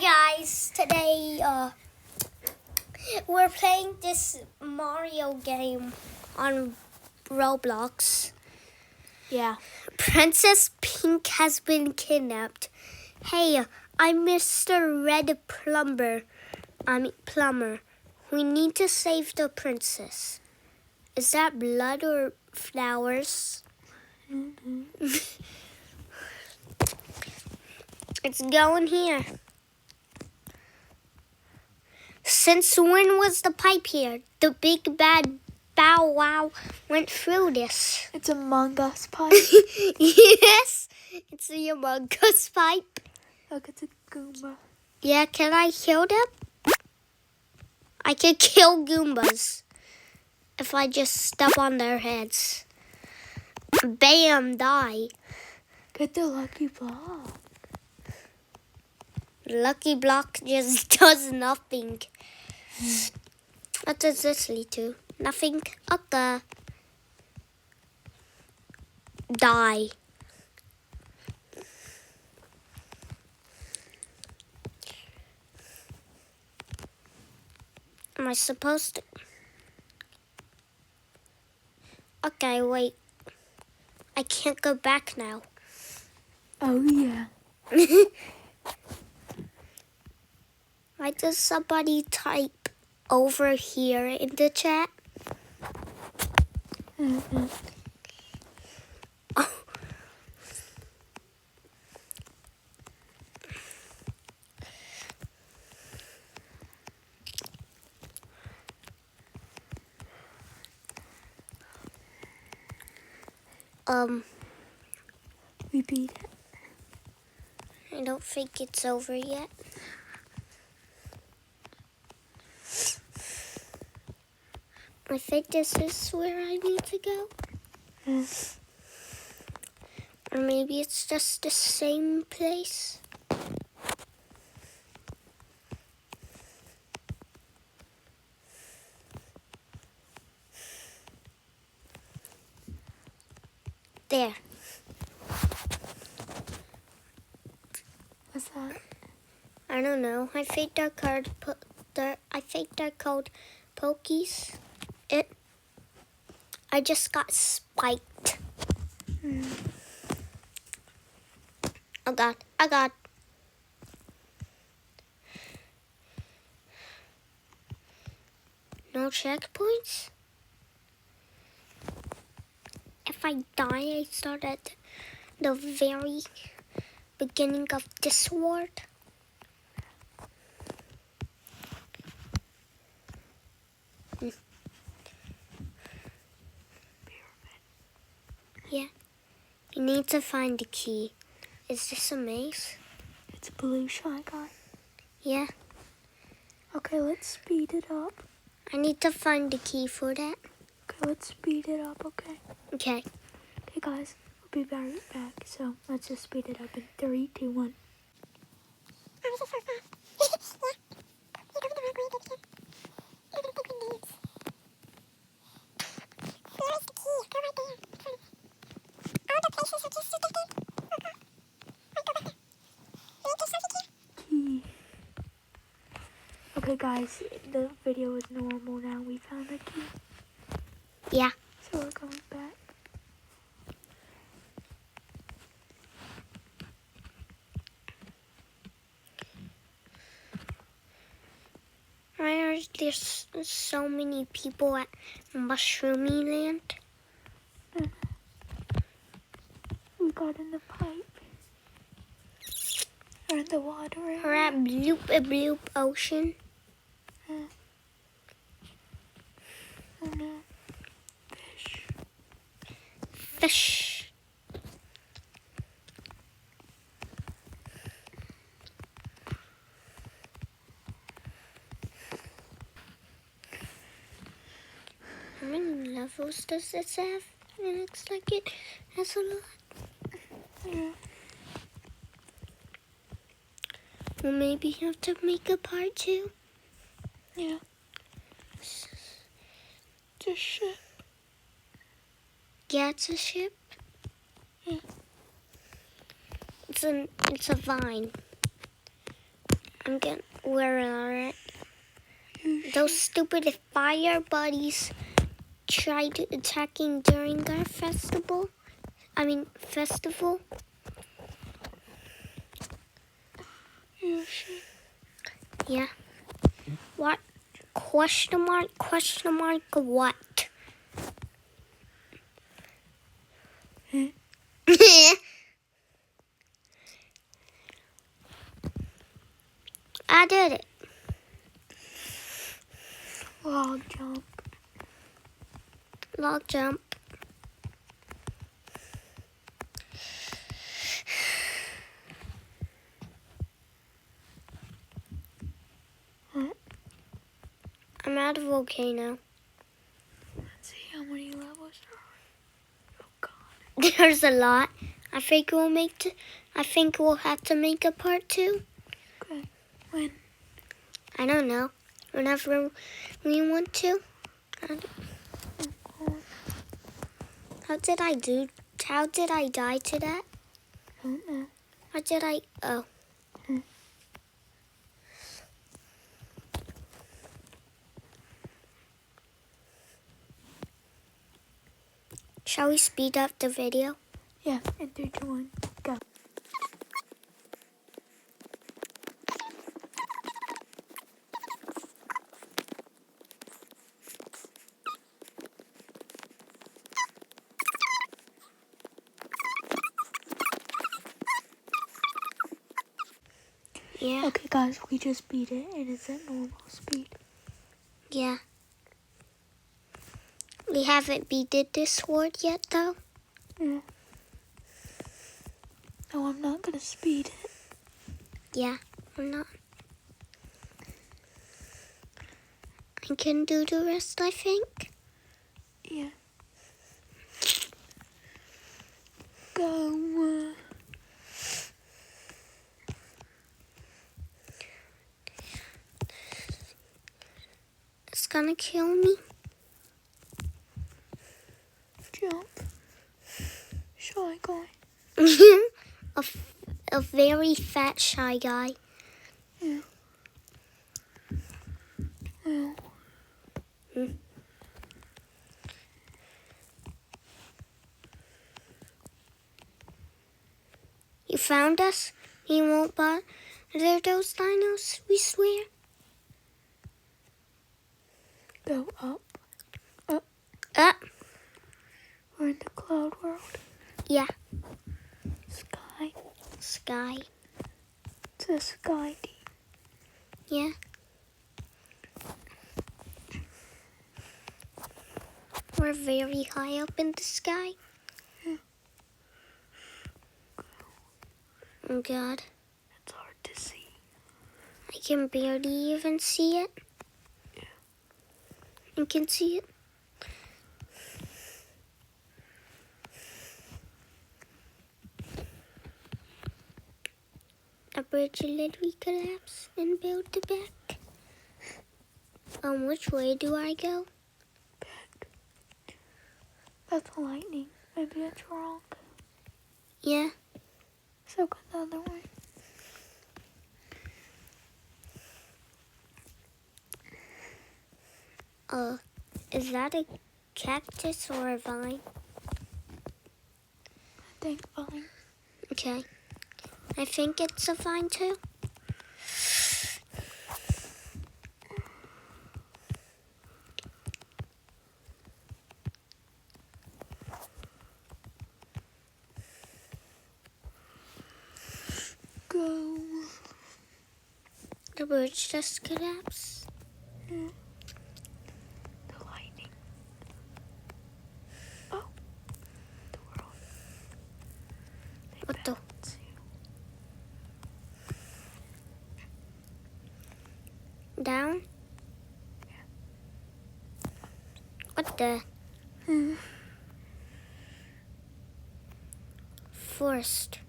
guys, today we're playing this Mario game on Roblox. Yeah. Princess Pink has been kidnapped. Hey, I'm Mr. Red Plumber. Plumber. We need to save the princess. Is that blood or flowers? Mm-hmm. It's going here. Since when was the pipe here? The big bad Bow Wow went through this. It's Among Us pipe. Yes, it's the Among Us pipe. Look, it's a Goomba. Yeah, can I kill them? I can kill Goombas if I just step on their heads. Bam, die. Get the lucky block. Lucky block just does nothing. What does this lead to? Nothing. Okay. Die. Am I supposed to? Okay, wait. I can't go back now. Oh, yeah. Why does somebody type over here in the chat? Mm-hmm. Oh. We beat it. I don't think it's over yet. I think this is where I need to go. Mm. Or maybe it's just the same place. There. What's that? I don't know. I think they're called pokies. I just got spiked. Mm. Oh God! Oh God! No checkpoints? If I die, I start at the very beginning of this world. Yeah. You need to find the key. Is this a maze? It's a blue shy guy. Yeah. Okay, let's speed it up. I need to find the key for that. Okay, let's speed it up, okay? Okay. Okay, guys, we'll be right back. So, let's just speed it up in 3, 2, 1. Key. Okay, guys, the video is normal now. We found the key. Yeah. So we're going back. Why are there so many people at Mushroomy Land? We got in the pipe. Or in the water area. Or at Bloop Ocean? Oh no. Fish. Fish. How many levels does this have? It looks like it has a lot. Yeah. Well, maybe you have to make a part 2. Yeah. It's a ship. Yeah, it's a ship. Yeah. It's a vine. Where are it? Those stupid fire buddies tried attacking during our festival. Festival. Yeah. What? Question mark? Question mark? What? I did it. Log jump. Log jump. I'm at a volcano. Let's see how many levels there are. Oh God. There's a lot. I think we'll have to make a part 2. Okay. When? I don't know. Whenever we want to. How did I die to that? I don't know. How did I? Oh. Shall we speed up the video? Yeah. In 3, 2, 1, go. Yeah. Okay, guys, we just beat it, and it's at normal speed. Yeah. We haven't beaten this sword yet, though. Yeah. No, I'm not gonna speed it. Yeah, I'm not. I can do the rest, I think. Yeah. Go. It's gonna kill me. Jump. Shy guy. a very fat shy guy. Yeah. Well. You found us? You won't bother those dinos, we swear. Go up. Up. Up. We're in the cloud world. Yeah. Sky. Sky. It's a sky team. Yeah. We're very high up in the sky. Yeah. Oh God. It's hard to see. I can barely even see it. Yeah. I can see it. A bridge literally collapsed and built it back. Which way do I go? Back. That's lightning. Maybe it's wrong. Yeah. So go the other way. Is that a cactus or a vine? I think fine. Okay. I think it's a vine too. Go. The bridge just collapsed. Yeah. The lightning. Oh. The world. What the? Down? Yeah. What the? Forest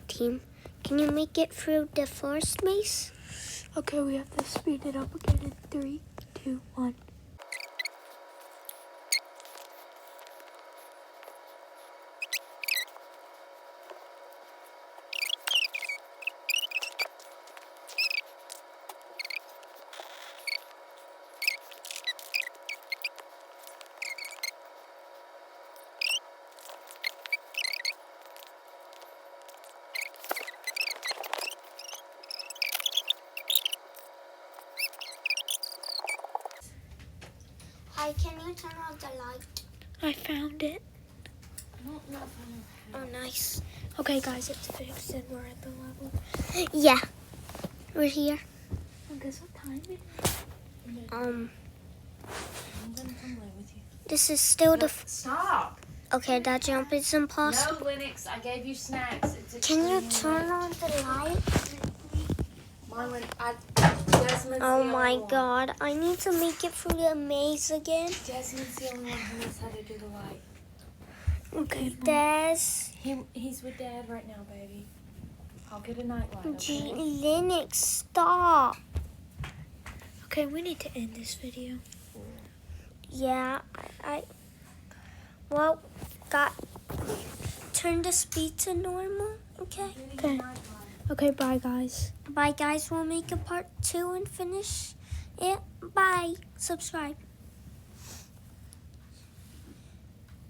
team. Can you make it through the forest maze? Okay, we have to speed it up again in 3, 2, 1. Hi, can you turn on the light? I found it. I don't know if I know. Oh, nice. Okay, guys, it's fixed and we're at the level. Yeah, we're here. Oh, guess what time it is? I'm gonna come play with you. This is still the. Stop! Okay, that jump is impossible. No, Lennox, I gave you snacks. It's Can you extremely turn on the light? Marlon, Jasmine's Oh the my only one. god, I need to make it through the maze again. Jasmine's the only one who knows how to do the light. Okay, Mom. He's with Dad right now, baby. I'll get a night light, okay? Linux, stop. Okay, we need to end this video. Yeah, well, turn the speed to normal, okay? Okay. Okay, bye, guys. Bye, guys. We'll make a part 2 and finish it. Bye. Subscribe.